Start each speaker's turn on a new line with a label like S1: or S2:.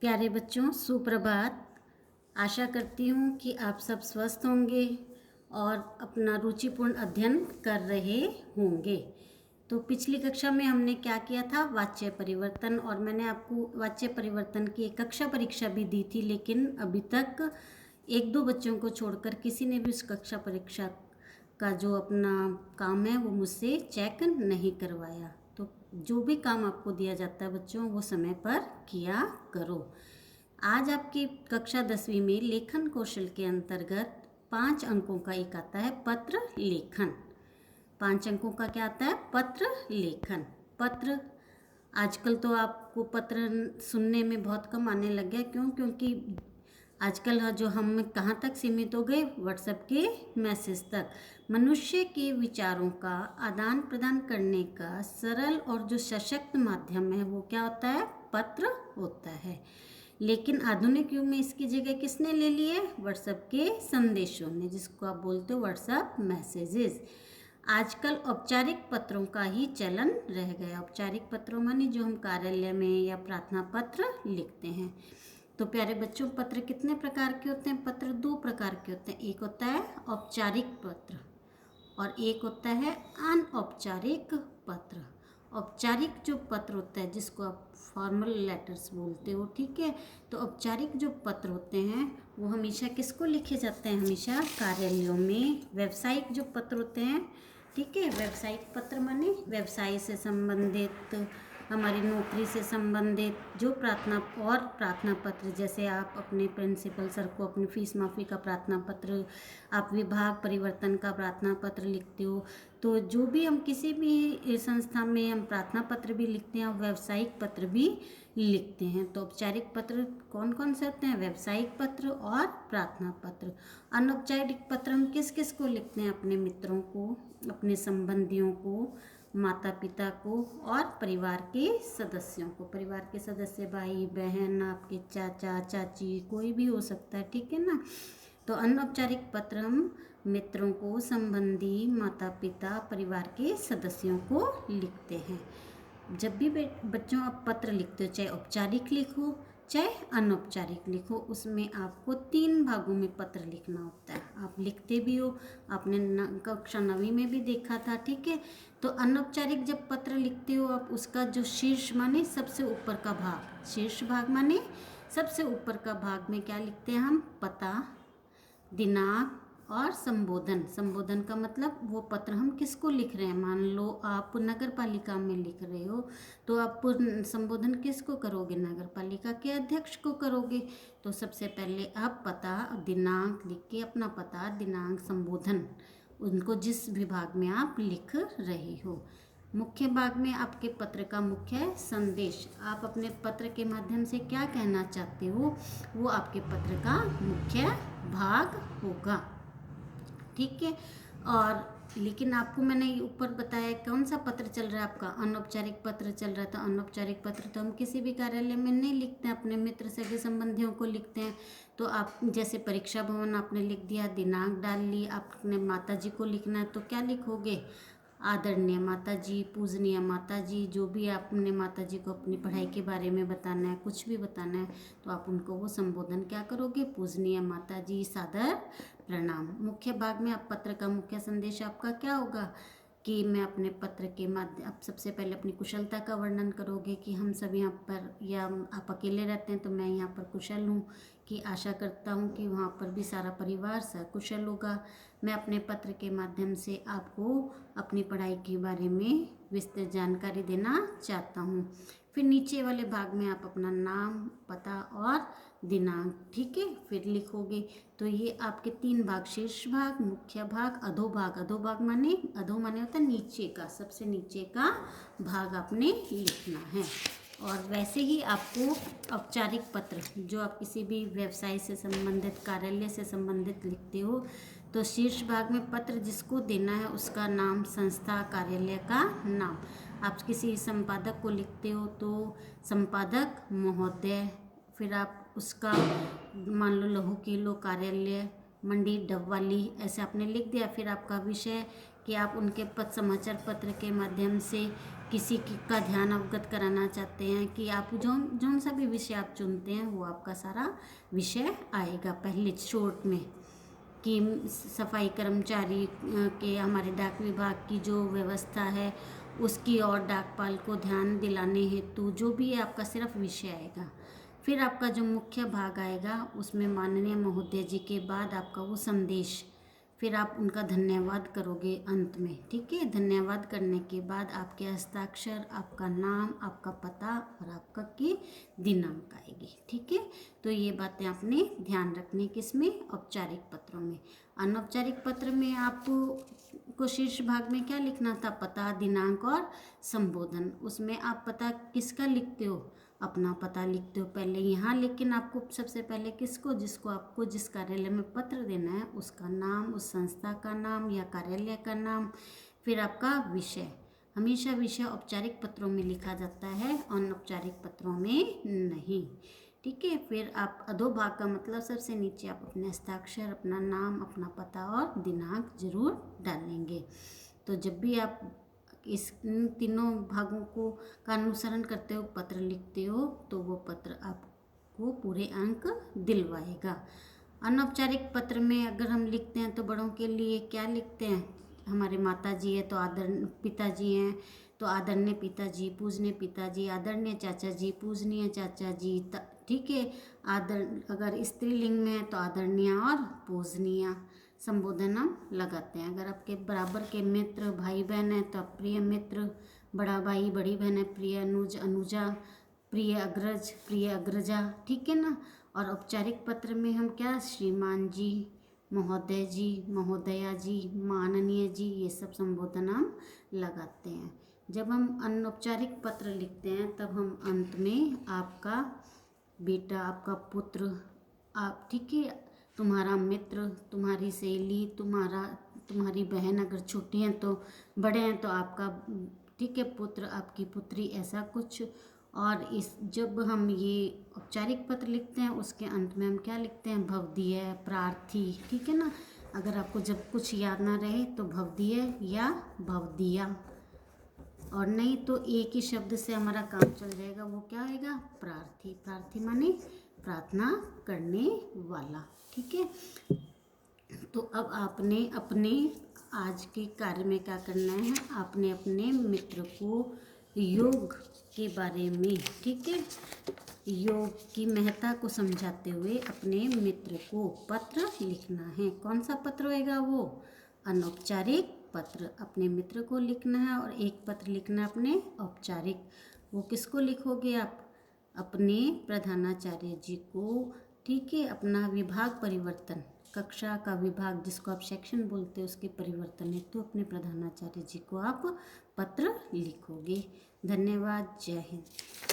S1: प्यारे बच्चों, सुप्रभात। आशा करती हूँ कि आप सब स्वस्थ होंगे और अपना रुचिपूर्ण अध्ययन कर रहे होंगे। तो पिछली कक्षा में हमने क्या किया था, वाच्य परिवर्तन, और मैंने आपको वाच्य परिवर्तन की एक कक्षा परीक्षा भी दी थी, लेकिन अभी तक एक दो बच्चों को छोड़कर किसी ने भी उस कक्षा परीक्षा का जो अपना काम है वो मुझसे चेक नहीं करवाया। तो जो भी काम आपको दिया जाता है बच्चों, वो समय पर किया करो। आज आपकी कक्षा 10वीं में लेखन कौशल के अंतर्गत 5 अंकों का एक आता है पत्र लेखन। 5 अंकों का क्या आता है, पत्र लेखन। पत्र आजकल तो आपको पत्र सुनने में बहुत कम आने लग गया। क्यों? क्योंकि आजकल जो हम कहाँ तक सीमित हो गए, व्हाट्सएप के मैसेज तक। मनुष्य के विचारों का आदान प्रदान करने का सरल और जो सशक्त माध्यम है वो क्या होता है, पत्र होता है। लेकिन आधुनिक युग में इसकी जगह किसने ले ली है, व्हाट्सएप के संदेशों ने, जिसको आप बोलते हो व्हाट्सएप मैसेजेस। आजकल औपचारिक पत्रों का ही चलन रह गया। औपचारिक पत्रों माने जो हम कार्यालय में या प्रार्थना पत्र लिखते हैं। तो प्यारे बच्चों, पत्र कितने प्रकार के होते हैं? पत्र 2 प्रकार के होते हैं। एक होता है औपचारिक पत्र और एक होता है अनौपचारिक पत्र। औपचारिक जो पत्र होता है, जिसको आप फॉर्मल लेटर्स बोलते हो, ठीक है। तो औपचारिक जो पत्र होते हैं वो हमेशा किसको लिखे जाते हैं, हमेशा कार्यालयों में। व्यावसायिक जो पत्र होते हैं, ठीक है, व्यावसायिक पत्र माने व्यवसाय से संबंधित, हमारी नौकरी से संबंधित जो प्रार्थना पत्र, जैसे आप अपने प्रिंसिपल सर को अपनी फीस माफ़ी का प्रार्थना पत्र, आप विभाग परिवर्तन का प्रार्थना पत्र लिखते हो। तो जो भी हम किसी भी संस्था में हम प्रार्थना पत्र भी लिखते हैं और व्यावसायिक पत्र भी लिखते हैं। तो औपचारिक पत्र कौन कौन से होते हैं, व्यावसायिक पत्र और प्रार्थना पत्र। अनौपचारिक पत्र हम किस किस को लिखते हैं, अपने मित्रों को, अपने संबंधियों को, माता पिता को और परिवार के सदस्यों को। परिवार के सदस्य भाई बहन, आपके चाचा चाची, कोई भी हो सकता है, ठीक है ना। तो अनौपचारिक पत्र हम मित्रों को, संबंधी, माता पिता, परिवार के सदस्यों को लिखते हैं। जब भी बच्चों आप पत्र लिखते हो, चाहे औपचारिक लिखो चाहे अनौपचारिक लिखो, उसमें आपको 3 भागों में पत्र लिखना होता है। आप लिखते भी हो, आपने कक्षा 9वीं में भी देखा था, ठीक है। तो अनौपचारिक जब पत्र लिखते हो आप, उसका जो शीर्ष माने सबसे ऊपर का भाग, शीर्ष भाग माने सबसे ऊपर का भाग में क्या लिखते हैं हम, पता, दिनांक और संबोधन। संबोधन का मतलब वो पत्र हम किसको लिख रहे हैं। मान लो आप नगर पालिका में लिख रहे हो, तो आप संबोधन किसको करोगे, नगर पालिका के अध्यक्ष को करोगे। तो सबसे पहले आप पता दिनांक लिख के, अपना पता दिनांक संबोधन, उनको जिस विभाग में आप लिख रहे हो। मुख्य भाग में आपके पत्र का मुख्य संदेश, आप अपने पत्र के माध्यम से क्या कहना चाहते हो, वो आपके पत्र का मुख्य भाग होगा, ठीक है। और लेकिन आपको मैंने ऊपर बताया कौन सा पत्र चल रहा है आपका, अनौपचारिक पत्र चल रहा था। अनौपचारिक पत्र तो हम किसी भी कार्यालय में नहीं लिखते हैं, अपने मित्र सगे संबंधियों को लिखते हैं। तो आप जैसे परीक्षा भवन आपने लिख दिया, दिनांक डाल ली, आपने माता जी को लिखना है तो क्या लिखोगे, आदरणीय माता जी, पूजनीय माता जी, जो भी आपने माता जी को अपनी पढ़ाई के बारे में बताना है, कुछ भी बताना है, तो आप उनको वो संबोधन क्या करोगे, पूजनीय माता जी, सादर प्रणाम। मुख्य भाग में आप पत्र का मुख्य संदेश आपका क्या होगा कि मैं अपने पत्र के माध्यम, आप सबसे पहले अपनी कुशलता का वर्णन करोगे कि हम सब यहाँ पर, या आप अकेले रहते हैं तो मैं यहाँ पर कुशल हूँ, कि आशा करता हूँ कि वहाँ पर भी सारा परिवार सकुशल होगा। मैं अपने पत्र के माध्यम से आपको अपनी पढ़ाई के बारे में विस्तृत जानकारी देना चाहता हूँ। फिर नीचे वाले भाग में आप अपना नाम, पता और दिनांक, ठीक है, फिर लिखोगे। तो ये आपके 3 भाग, शीर्ष भाग, मुख्य भाग, अधोभाग। अधोभाग माने, अधो माने होता है नीचे का, सबसे नीचे का भाग आपने लिखना है। और वैसे ही आपको औपचारिक पत्र, जो आप किसी भी व्यवसाय से संबंधित, कार्यालय से संबंधित लिखते हो, तो शीर्ष भाग में पत्र जिसको देना है उसका नाम, संस्था, कार्यालय का नाम। आप किसी संपादक को लिखते हो तो संपादक महोदय, फिर आप उसका मान लो लघु किलो कार्यालय मंडी डबवाली, ऐसे आपने लिख दिया। फिर आपका विषय कि आप उनके समाचार पत्र के माध्यम से किसी का ध्यान अवगत कराना चाहते हैं कि आप जो सा भी विषय आप चुनते हैं वो आपका सारा विषय आएगा पहले शॉर्ट में, कि सफाई कर्मचारी के हमारे डाक विभाग की जो व्यवस्था है उसकी और डाकपाल को ध्यान दिलाने हेतु जो भी आपका सिर्फ विषय आएगा। फिर आपका जो मुख्य भाग आएगा उसमें माननीय महोदय जी के बाद आपका वो संदेश, फिर आप उनका धन्यवाद करोगे अंत में। ठीक है, धन्यवाद करने के बाद आपके हस्ताक्षर, आपका नाम, आपका पता और आपका की दिनांक आएगी। ठीक है, तो ये बातें आपने ध्यान रखनी किसमें, औपचारिक पत्रों में। अनौपचारिक पत्र में आपको शीर्ष भाग में क्या लिखना था, पता, दिनांक और संबोधन। उसमें आप पता किसका लिखते हो, अपना पता लिखते हो पहले यहाँ, लेकिन आपको सबसे पहले किसको, जिसको आपको जिस कार्यालय में पत्र देना है उसका नाम, उस संस्था का नाम या कार्यालय का नाम, फिर आपका विषय। हमेशा विषय औपचारिक पत्रों में लिखा जाता है, अनौपचारिक पत्रों में नहीं। ठीक है, फिर आप अधोभाग का मतलब सबसे नीचे आप अपने हस्ताक्षर, अपना नाम, अपना पता और दिनांक जरूर डालेंगे। तो जब भी आप इस तीनों भागों को का अनुसरण करते हो पत्र लिखते हो तो वो पत्र आपको पूरे अंक दिलवाएगा। अनौपचारिक पत्र में अगर हम लिखते हैं तो बड़ों के लिए क्या लिखते हैं, हमारे माता जी है तो आदर, पिताजी हैं तो आदरणीय पिताजी, पूजनीय पिताजी, आदरणीय चाचा जी, पूजनीय चाचा जी। ठीक है, आदर, अगर स्त्रीलिंग में है तो आदरणीय और पूजनीय संबोधन हम लगाते हैं। अगर आपके बराबर के मित्र, भाई बहन है तो प्रिय मित्र, बड़ा भाई, बड़ी बहन है, प्रिय अनुज, अनुजा, प्रिय अग्रज, प्रिय अग्रजा। ठीक है ना। और औपचारिक पत्र में हम क्या, श्रीमान जी, महोदय जी, महोदया जी, माननीय जी, ये सब संबोधन हम लगाते हैं। जब हम अनौपचारिक पत्र लिखते हैं तब हम अंत में आपका बेटा, आपका पुत्र, आप, ठीक है, तुम्हारा मित्र, तुम्हारी सहेली, तुम्हारी बहन, अगर छोटी हैं तो, बड़े हैं तो आपका, ठीक है, पुत्र, आपकी पुत्री, ऐसा कुछ। और इस जब हम ये औपचारिक पत्र लिखते हैं उसके अंत में हम क्या लिखते हैं, भवदीय, प्रार्थी। ठीक है ना। अगर आपको जब कुछ याद ना रहे तो भवदीय या भवदिया, और नहीं तो एक ही शब्द से हमारा काम चल जाएगा, वो क्या होएगा, प्रार्थी। प्रार्थी माने प्रार्थना करने वाला। ठीक है, तो अब आपने अपने आज के कार्य में क्या करना है, आपने अपने मित्र को योग के बारे में, ठीक है, योग की महत्ता को समझाते हुए अपने मित्र को पत्र लिखना है। कौन सा पत्र होएगा वो, अनौपचारिक पत्र अपने मित्र को लिखना है, और एक पत्र लिखना है अपने औपचारिक। वो किसको लिखोगे आप, अपने प्रधानाचार्य जी को। ठीक है, अपना विभाग परिवर्तन, कक्षा का विभाग जिसको आप सेक्शन बोलते हैं उसके परिवर्तन है तो अपने प्रधानाचार्य जी को आप पत्र लिखोगे। धन्यवाद, जय हिंद।